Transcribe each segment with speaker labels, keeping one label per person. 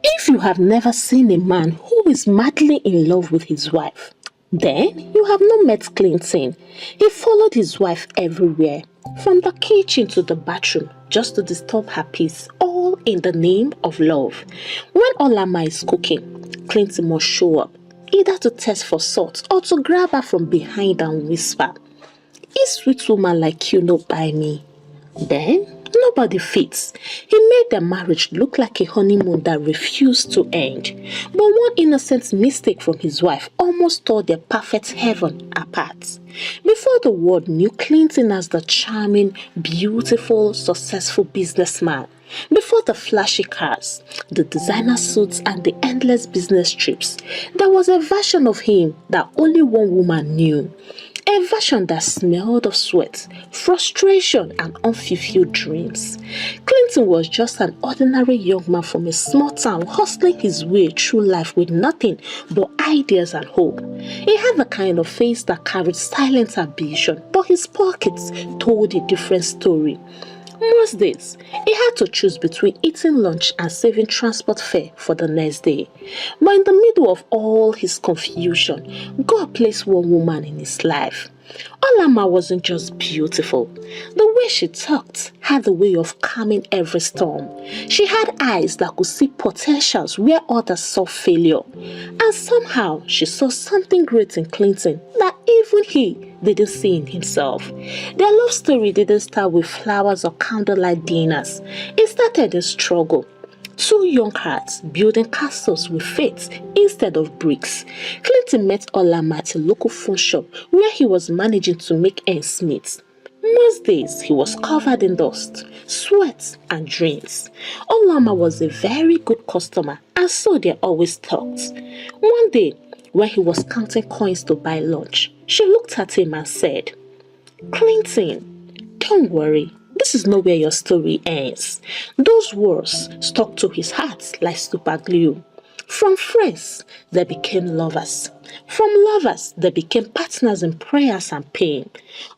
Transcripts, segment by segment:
Speaker 1: If you have never seen a man who is madly in love with his wife, then you have not met Clinton. He followed his wife everywhere, from the kitchen to the bathroom, just to disturb her peace, all in the name of love. When Olama is cooking, Clinton must show up, either to test for salt or to grab her from behind and whisper, "A sweet woman like you no buy me." Then, nobody fits. He made their marriage look like a honeymoon that refused to end. But one innocent mistake from his wife almost tore their perfect heaven apart. Before the world knew Clinton as the charming, beautiful, successful businessman, before the flashy cars, the designer suits, and the endless business trips, there was a version of him that only one woman knew. A version that smelled of sweat, frustration, and unfulfilled dreams. Clinton was just an ordinary young man from a small town hustling his way through life with nothing but ideas and hope. He had the kind of face that carried silent ambition, but his pockets told a different story. Most days, he had to choose between eating lunch and saving transport fare for the next day. But in the middle of all his confusion, God placed one woman in his life. Olama wasn't just beautiful. The way she talked had the way of calming every storm. She had eyes that could see potentials where others saw failure. And somehow she saw something great in Clinton that even he didn't see in himself. Their love story didn't start with flowers or candlelight dinners. It started a struggle. Two young hearts building castles with faith instead of bricks. Clinton met Olama at a local phone shop where he was managing to make ends meet. Most days he was covered in dust, sweat, and dreams. Olama was a very good customer, and so they always talked. One day, when he was counting coins to buy lunch, she looked at him and said, "Clinton, don't worry. This is not where your story ends." Those words stuck to his heart like super glue. From friends, they became lovers. From lovers, they became partners in prayers and pain.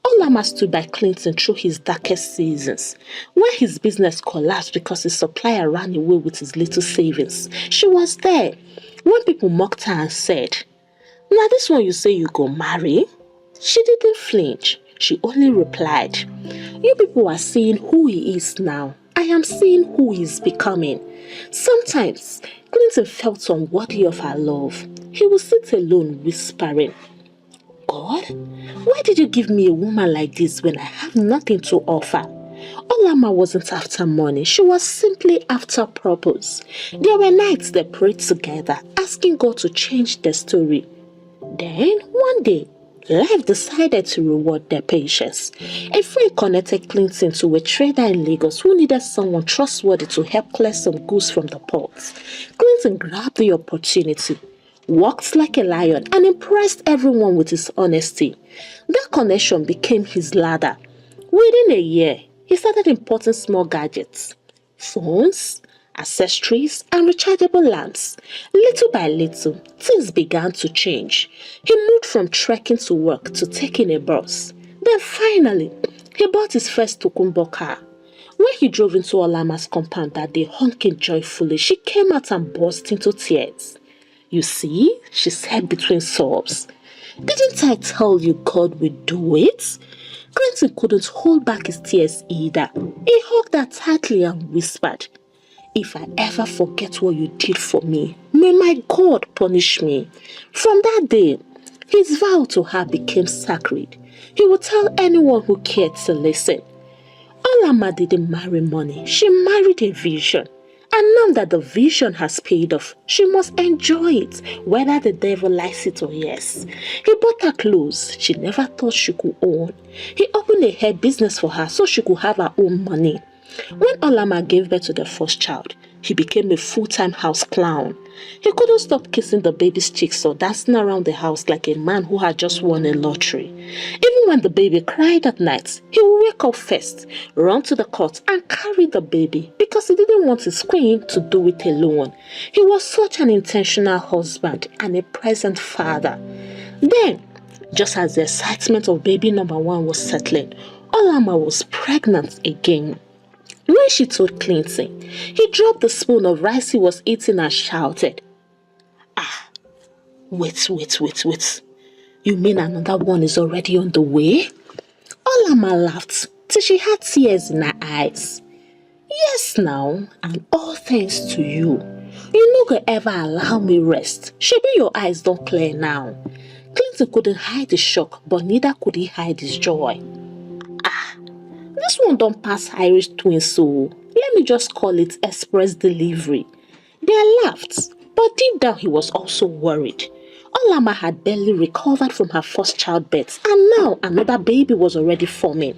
Speaker 1: Olama stood by Clinton through his darkest seasons. When his business collapsed because his supplier ran away with his little savings, she was there. When people mocked her and said, "Now this one you say you go marry?" She didn't flinch. She only replied, "You people are seeing who he is now. I am seeing who he is becoming." Sometimes, Clinton felt unworthy of her love. He would sit alone whispering, "God, why did you give me a woman like this when I have nothing to offer?" Olama wasn't after money. She was simply after purpose. There were nights they prayed together, asking God to change their story. Then, one day, life decided to reward their patience. A friend connected Clinton to a trader in Lagos who needed someone trustworthy to help clear some goods from the ports. Clinton grabbed the opportunity, walked like a lion, and impressed everyone with his honesty. That connection became his ladder. Within a year, he started importing small gadgets, phones, accessories, and rechargeable lamps. Little by little, things began to change. He moved from trekking to work to taking a bus. Then finally, he bought his first Tokumbo car. When he drove into Olama's compound that day honking joyfully, she came out and burst into tears. "You see," she said between sobs, "didn't I tell you God would do it?" Clinton couldn't hold back his tears either. He hugged her tightly and whispered, "If I ever forget what you did for me, may my God punish me." From that day, his vow to her became sacred. He would tell anyone who cared to listen. Olama didn't marry money. She married a vision. And now that the vision has paid off, she must enjoy it, whether the devil likes it or yes. He bought her clothes she never thought she could own. He opened a hair business for her so she could have her own money. When Olama gave birth to the first child, he became a full-time house clown. He couldn't stop kissing the baby's cheeks or dancing around the house like a man who had just won a lottery. Even when the baby cried at night, he would wake up first, run to the cot and carry the baby because he didn't want his queen to do it alone. He was such an intentional husband and a present father. Then, just as the excitement of baby number one was settling, Olama was pregnant again. When she told Clinton, he dropped the spoon of rice he was eating and shouted, "Ah, wait. You mean another one is already on the way?" Olama laughed till she had tears in her eyes. "Yes now, and all thanks to you. You no go ever allow me rest. Shebi your eyes don't clear now." Clinton couldn't hide his shock, but neither could he hide his joy. This one don't pass Irish twins, so let me just call it express delivery. They laughed, but deep down he was also worried. Olama had barely recovered from her first childbirth, and now another baby was already forming.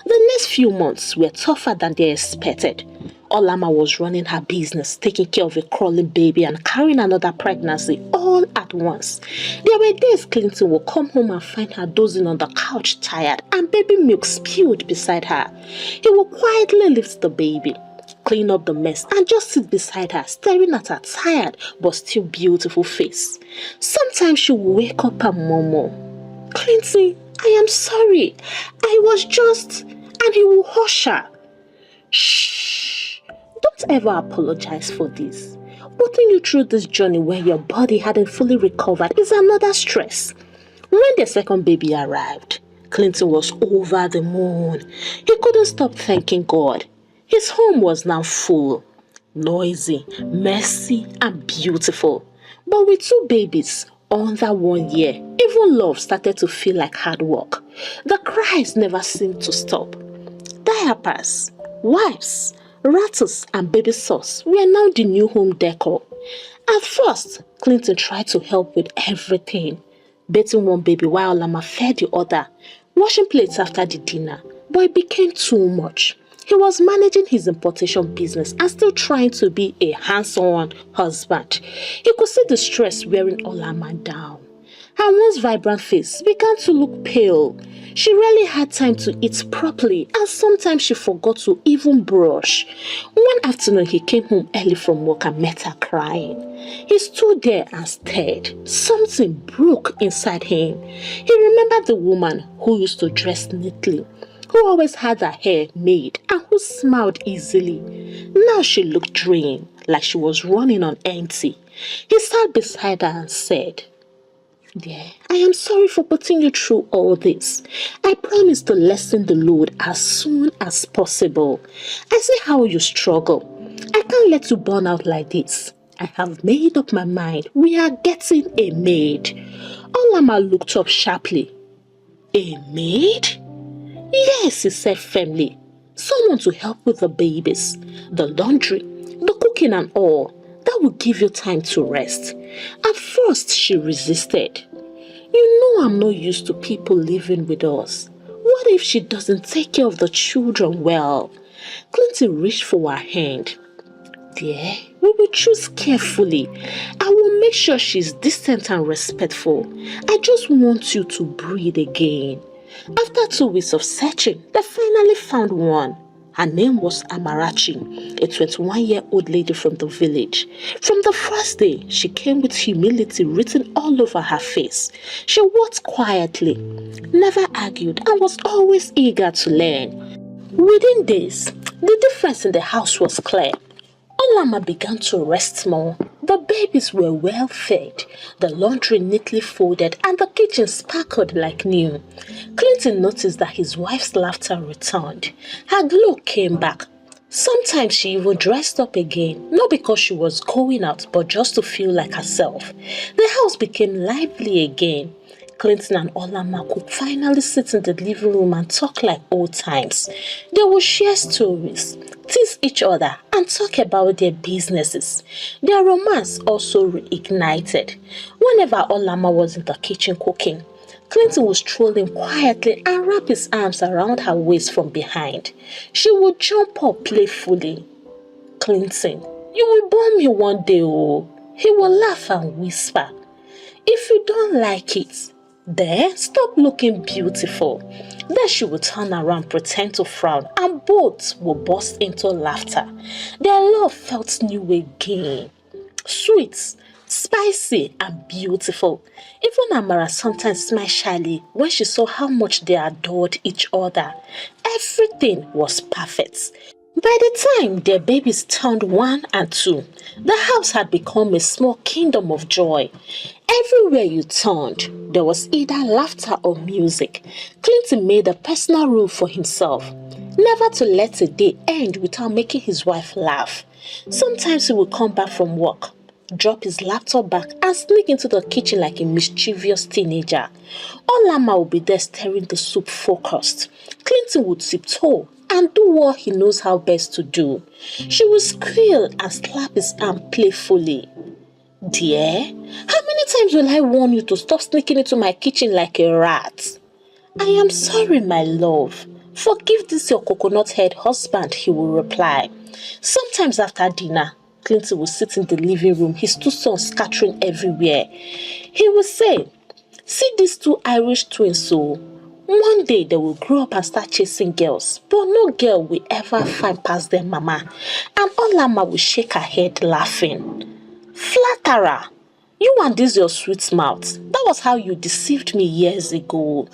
Speaker 1: The next few months were tougher than they expected. Olama was running her business, taking care of a crawling baby and carrying another pregnancy all at once. There were days Clinton would come home and find her dozing on the couch tired and baby milk spilled beside her. He would quietly lift the baby, clean up the mess and just sit beside her, staring at her tired but still beautiful face. Sometimes she would wake up and murmur, "Clinton, I am sorry. I was just..." And he will hush her. "Shh, don't ever apologize for this. Putting you through this journey where your body hadn't fully recovered is another stress." When the second baby arrived, Clinton was over the moon. He couldn't stop thanking God. His home was now full, noisy, messy, and beautiful. But with two babies under 1 year, even love started to feel like hard work. The cries never seemed to stop. Diapers, wipes, rattles, and baby sauce were now the new home decor. At first, Clinton tried to help with everything, bathing one baby while Lama fed the other, washing plates after the dinner, but it became too much. He was managing his importation business and still trying to be a hands-on husband. He could see the stress wearing Olama down. Her once vibrant face began to look pale. She rarely had time to eat properly and sometimes she forgot to even brush. One afternoon he came home early from work and met her crying. He stood there and stared. Something broke inside him. He remembered the woman who used to dress neatly, who always had her hair made and who smiled easily. Now she looked drained, like she was running on empty. He sat beside her and said, "Dear, I am sorry for putting you through all this. I promise to lessen the load as soon as possible. I see how you struggle. I can't let you burn out like this. I have made up my mind. We are getting a maid." Olama looked up sharply. "A maid?" "Yes," he said firmly. "Someone to help with the babies, the laundry, the cooking and all. That will give you time to rest." At first she resisted. "You know I'm not used to people living with us. What if she doesn't take care of the children well?" Clinton reached for her hand. "Dear, we will choose carefully. I will make sure she's decent and respectful. I just want you to breathe again." After 2 weeks of searching, they finally found one. Her name was Amarachi, a 21-year-old lady from the village. From the first day, she came with humility written all over her face. She worked quietly, never argued, and was always eager to learn. Within days, the difference in the house was clear. Olama began to rest more. The babies were well fed, the laundry neatly folded, and the kitchen sparkled like new. Clinton noticed that his wife's laughter returned. Her glow came back. Sometimes she even dressed up again, not because she was going out, but just to feel like herself. The house became lively again. Clinton and Olama could finally sit in the living room and talk like old times. They would share stories, tease each other, and talk about their businesses. Their romance also reignited. Whenever Olama was in the kitchen cooking, Clinton would stroll in quietly and wrap his arms around her waist from behind. She would jump up playfully. "Clinton, you will burn me one day, oh." He would laugh and whisper, "If you don't like it, then stop looking beautiful." Then she would turn around, pretend to frown, and both would burst into laughter. Their love felt new again. Sweet, spicy, and beautiful. Even Amara sometimes smiled shyly when she saw how much they adored each other. Everything was perfect. By the time their babies turned 1 and 2, the house had become a small kingdom of joy. Everywhere you turned, there was either laughter or music. Clinton made a personal rule for himself never to let a day end without making his wife laugh. Sometimes he would come back from work, drop his laptop back, and sneak into the kitchen like a mischievous teenager. Olama would be there stirring the soup focused. Clinton would tiptoe and do what he knows how best to do. She would squeal and slap his arm playfully. Dear, how many times will I warn you to stop sneaking into my kitchen like a rat? I am sorry, my love. Forgive this your coconut head husband, he will reply. Sometimes after dinner, Clinton will sit in the living room, his two sons scattering everywhere. He will say, see these two Irish twins, so one day they will grow up and start chasing girls, but no girl will ever find past their mama. And Olama will shake her head laughing. Flatterer, you and this your sweet mouth. That was how you deceived me years ago.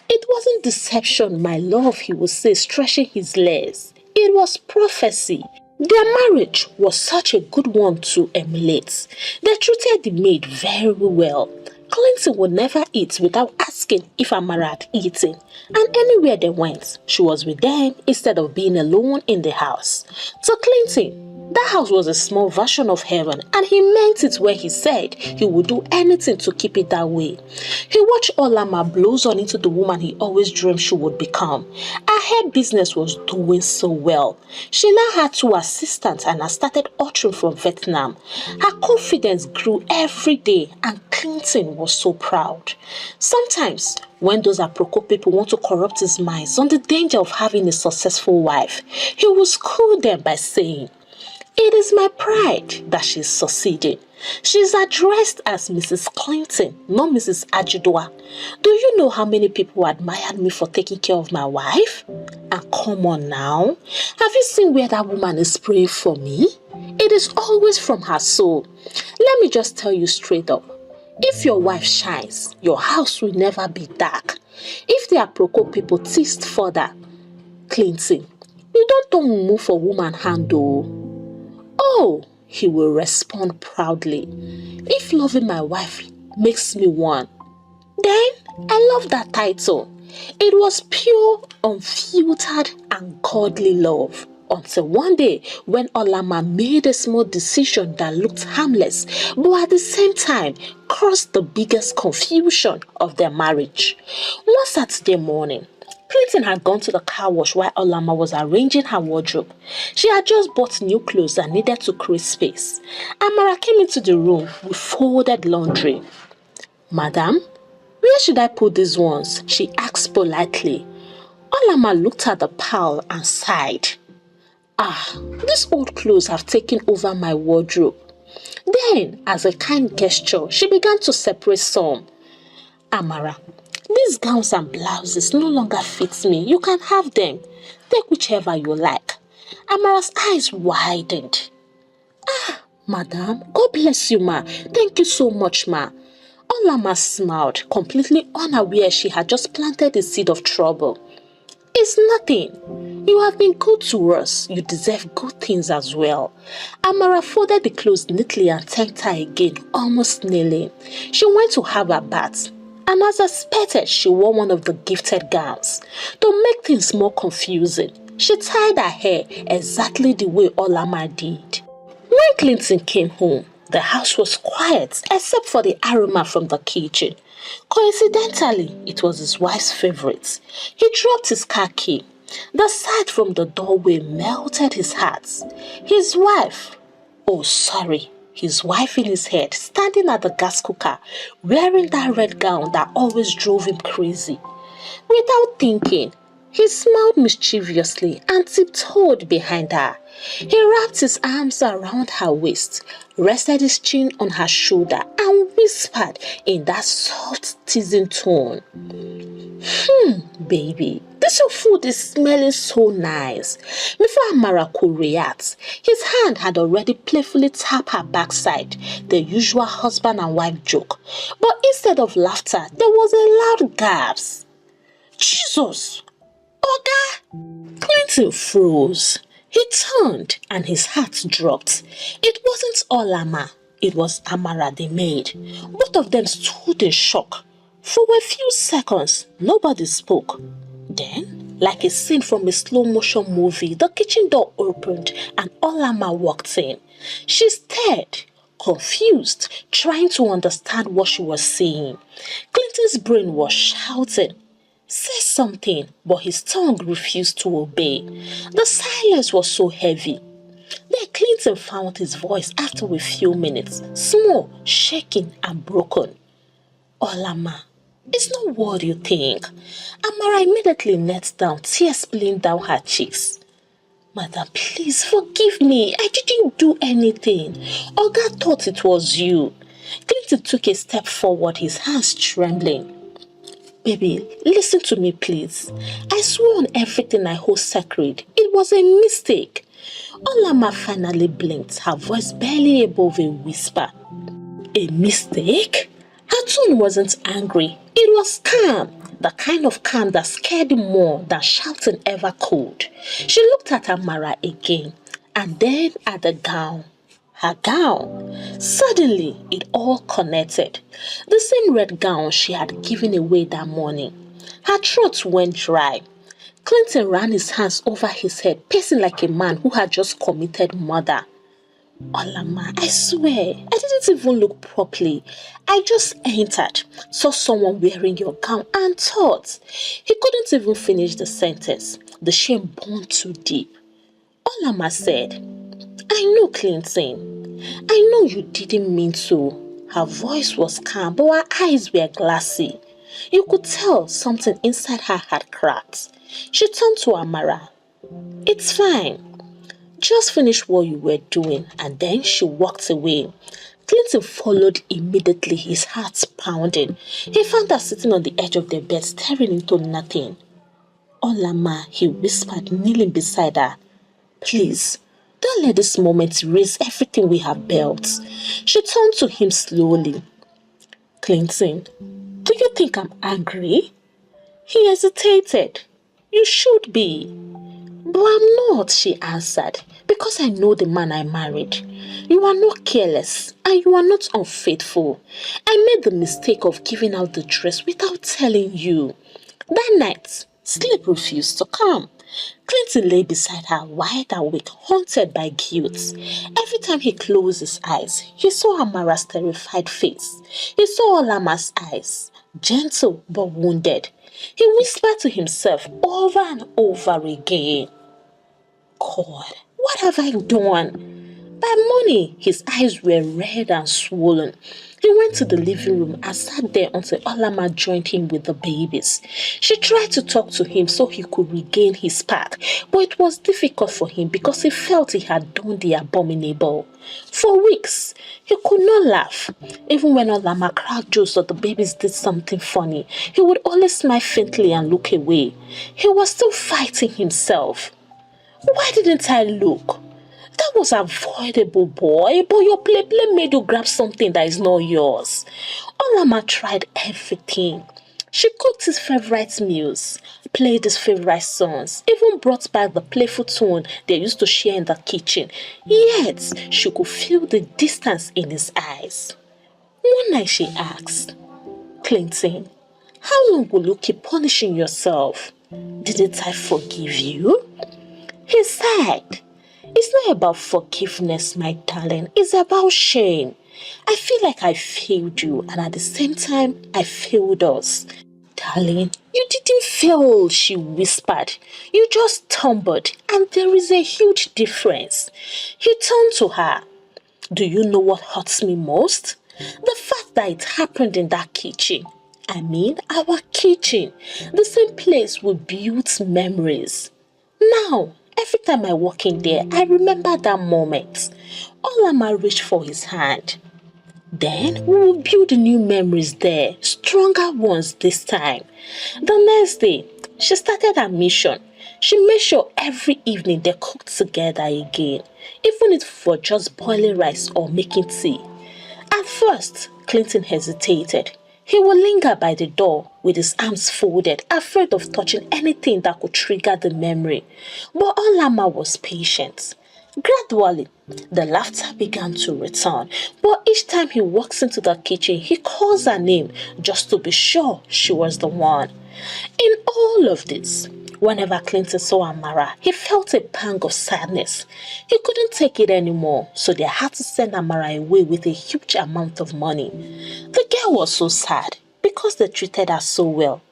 Speaker 1: It wasn't deception, my love, he would say, stretching his legs. It was prophecy. Their marriage was such a good one to emulate. They treated the maid very well. Clinton would never eat without asking if Amara had eaten, and anywhere they went, she was with them instead of being alone in the house. To Clinton, that house was a small version of heaven, and he meant it when he said he would do anything to keep it that way. He watched Olama blossom into the woman he always dreamed she would become. Her hair business was doing so well. She now had 2 assistants and had started ushering from Vietnam. Her confidence grew every day, and Clinton was so proud. Sometimes, when those apropos people want to corrupt his minds on the danger of having a successful wife, he will school them by saying, it is my pride that she's succeeding. She's addressed as Mrs. Clinton, not Mrs. Ajidua. Do you know how many people admired me for taking care of my wife? And come on now, have you seen where that woman is praying for me? It is always from her soul. Let me just tell you straight up. If your wife shines, your house will never be dark. If the apropos people teased further, Clinton, you don't move for woman hand though. Oh, he will respond proudly. If loving my wife makes me one, then I love that title. It was pure, unfiltered, and godly love. Until one day when Olama made a small decision that looked harmless, but at the same time caused the biggest confusion of their marriage. One Saturday morning, Clinton had gone to the car wash while Olama was arranging her wardrobe. She had just bought new clothes and needed to create space. Amara came into the room with folded laundry. Madam, where should I put these ones? She asked politely. Olama looked at the pile and sighed. These old clothes have taken over my wardrobe. Then, as a kind gesture, she began to separate some. Amara, these gowns and blouses no longer fit me. You can have them. Take whichever you like. Amara's eyes widened. Madam, God bless you, ma. Thank you so much, ma. Olama smiled, completely unaware she had just planted the seed of trouble. It's nothing. You have been good to us. You deserve good things as well. Amara folded the clothes neatly and thanked her again, almost kneeling. She went to have her bath, and as expected, she wore one of the gifted gowns. To make things more confusing, she tied her hair exactly the way Olama did. When Clinton came home, the house was quiet except for the aroma from the kitchen. Coincidentally, it was his wife's favorite. He dropped his car key. The sight from the doorway melted his heart. His wife, his wife in his head, standing at the gas cooker, wearing that red gown that always drove him crazy. Without thinking, he smiled mischievously and tiptoed behind her. He wrapped his arms around her waist, rested his chin on her shoulder, and whispered in that soft, teasing tone, baby, this your food is smelling so nice. Before Amara could react, his hand had already playfully tapped her backside, the usual husband and wife joke. But instead of laughter, there was a loud gasp. Jesus! Oga! Clinton froze. He turned and his heart dropped. It wasn't Olama, it was Amara the maid. Both of them stood in shock. For a few seconds, nobody spoke. Then, like a scene from a slow motion movie, the kitchen door opened and Olama walked in. She stared, confused, trying to understand what she was seeing. Clinton's brain was shouting, "Say something," but his tongue refused to obey. The silence was so heavy. Then Clinton found his voice after a few minutes, small, shaking, and broken. "Olama, it's not what you think." Amara immediately knelt down, tears spilling down her cheeks. "Madam, please forgive me. I didn't do anything. Oga thought it was you." Clinton took a step forward, his hands trembling. "Baby, listen to me, please. I swore on everything I hold sacred. It was a mistake." Olama finally blinked, her voice barely above a whisper. "A mistake?" Her tone wasn't angry. It was calm, the kind of calm that scared him more than shouting ever could. She looked at Amara again, and then at the gown. Her gown. Suddenly, it all connected. The same red gown she had given away that morning. Her throat went dry. Clinton ran his hands over his head, pacing like a man who had just committed murder. "Olama, I swear, I didn't even look properly. I just entered, saw someone wearing your gown and thought." He couldn't even finish the sentence. The shame burned too deep. Olama said, "I know, Clinton. I know you didn't mean to." Her voice was calm, but her eyes were glassy. You could tell something inside her had cracked. She turned to Amara. "It's fine. Just finish what you were doing," and then she walked away. Clinton followed immediately, his heart pounding. He found her sitting on the edge of the bed, staring into nothing. "Olama," he whispered, kneeling beside her. "Please, don't let this moment erase everything we have built." She turned to him slowly. "Clinton, do you think I'm angry?" He hesitated. "You should be." "But I'm not," she answered, "because I know the man I married. You are not careless and you are not unfaithful. I made the mistake of giving out the dress without telling you. That night, sleep refused to come." Clinton lay beside her, wide awake, haunted by guilt. Every time he closed his eyes, he saw Amara's terrified face. He saw Olama's eyes, gentle but wounded. He whispered to himself over and over again, "God, what have I done?" By morning, his eyes were red and swollen. He went to the living room and sat there until Olama joined him with the babies. She tried to talk to him so he could regain his spark, but it was difficult for him because he felt he had done the abominable. For weeks, he could not laugh. Even when Olama cracked jokes or the babies did something funny, he would only smile faintly and look away. He was still fighting himself. "Why didn't I look? That was avoidable, boy, but your play made you grab something that is not yours." Olama tried everything. She cooked his favorite meals, played his favorite songs, even brought back the playful tone they used to share in the kitchen. Yet, she could feel the distance in his eyes. One night she asked, "Clinton, how long will you keep punishing yourself? Didn't I forgive you?" He sighed. "It's not about forgiveness, my darling. It's about shame. I feel like I failed you, and at the same time, I failed us." "Darling, you didn't fail," she whispered. "You just stumbled, and there is a huge difference." He turned to her. "Do you know what hurts me most? The fact that it happened in that kitchen. I mean, our kitchen. The same place we built memories. Now, every time I walk in there, I remember that moment." Olama reached for his hand. "Then we will build new memories there, stronger ones this time." The next day, she started her mission. She made sure every evening they cooked together again, even if for just boiling rice or making tea. At first, Clinton hesitated. He would linger by the door with his arms folded, afraid of touching anything that could trigger the memory. But Olama was patient. Gradually, the laughter began to return, but each time he walks into the kitchen, he calls her name just to be sure she was the one. In all of this, whenever Clinton saw Amara, he felt a pang of sadness. He couldn't take it anymore, so they had to send Amara away with a huge amount of money. The girl was so sad because they treated her so well.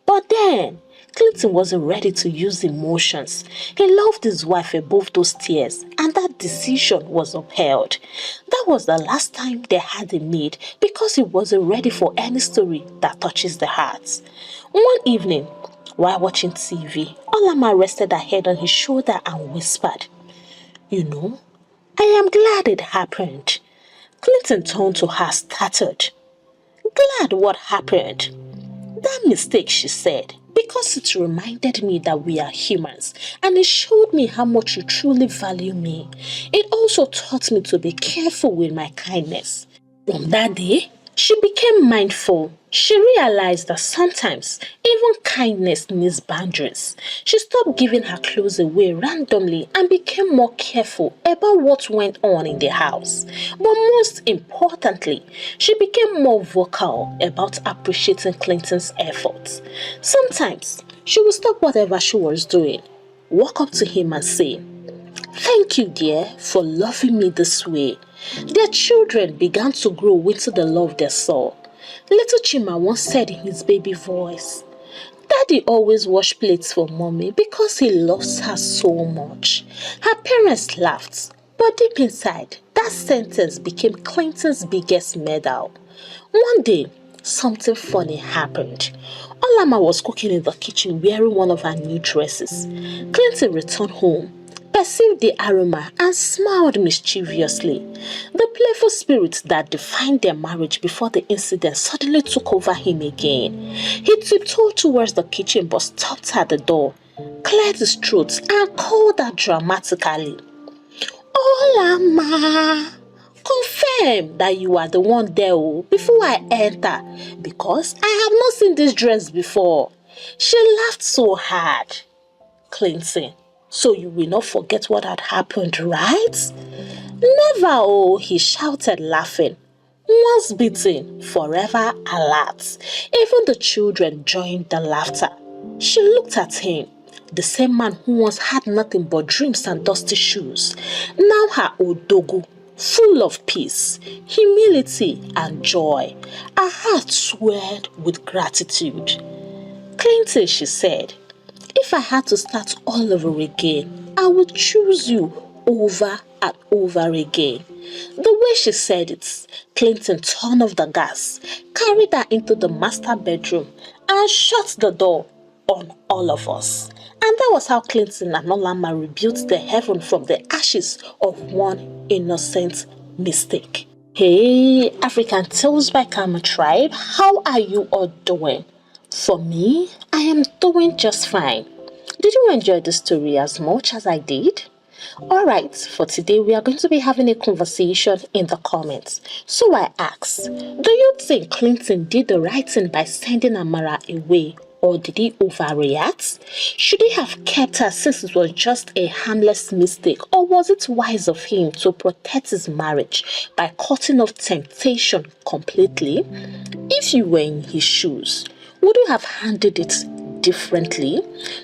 Speaker 1: But then, Clinton wasn't ready to use emotions. He loved his wife above those tears, and that decision was upheld. That was the last time they had a maid because he wasn't ready for any story that touches the heart. One evening, while watching TV, Olama rested her head on his shoulder and whispered, "You know, I am glad it happened." Clinton turned to her startled. "Glad what happened?" "That mistake," she said, "because it reminded me that we are humans, and it showed me how much you truly value me. It also taught me to be careful with my kindness." From that day, she became mindful. She realized that sometimes even kindness needs boundaries. She stopped giving her clothes away randomly and became more careful about what went on in the house. But most importantly, she became more vocal about appreciating Clinton's efforts. Sometimes she would stop whatever she was doing, walk up to him and say, "Thank you, dear, for loving me this way." Their children began to grow into the love they saw. Little Chima once said in his baby voice, "Daddy always washes plates for mommy because he loves her so much." Her parents laughed, but deep inside, that sentence became Clinton's biggest medal. One day, something funny happened. Olama was cooking in the kitchen wearing one of her new dresses. Clinton returned home, perceived the aroma, and smiled mischievously. The playful spirit that defined their marriage before the incident suddenly took over him again. He tiptoed towards the kitchen but stopped at the door, cleared his throat, and called her dramatically, "Olama! Confirm that you are the one there before I enter, because I have not seen this dress before." She laughed so hard. Clinton, "So you will not forget what had happened, right?" "Never, he shouted, laughing. Once beaten, forever alert. Even the children joined the laughter. She looked at him, the same man who once had nothing but dreams and dusty shoes. Now her Odogu, full of peace, humility, and joy. Her heart swelled with gratitude. "Clinton," she said, "if I had to start all over again, I would choose you over and over again." The way she said it, Clinton turned off the gas, carried her into the master bedroom, and shut the door on all of us. And that was how Clinton and Olama rebuilt the heaven from the ashes of one innocent mistake. Hey, African Tales by Karma Tribe, how are you all doing? For me, I am doing just fine. Did you enjoy the story as much as I did? Alright, for today we are going to be having a conversation in the comments. So I ask, do you think Clinton did the right thing by sending Amara away, or did he overreact? Should he have kept her since it was just a harmless mistake, or was it wise of him to protect his marriage by cutting off temptation completely? If you were in his shoes, would you have handled it differently?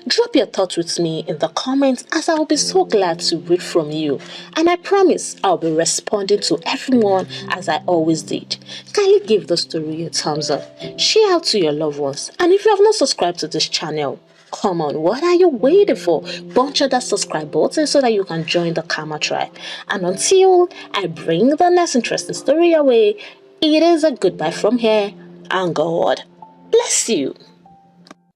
Speaker 1: Drop your thoughts with me in the comments, as I will be so glad to read from you, and I promise I'll be responding to everyone as I always did. Kindly give the story a thumbs up, share out to your loved ones, and if you have not subscribed to this channel, come on, what are you waiting for? Punch that subscribe button so that you can join the Karma tribe. And until I bring the next interesting story your way, it is a goodbye from here, and God bless you.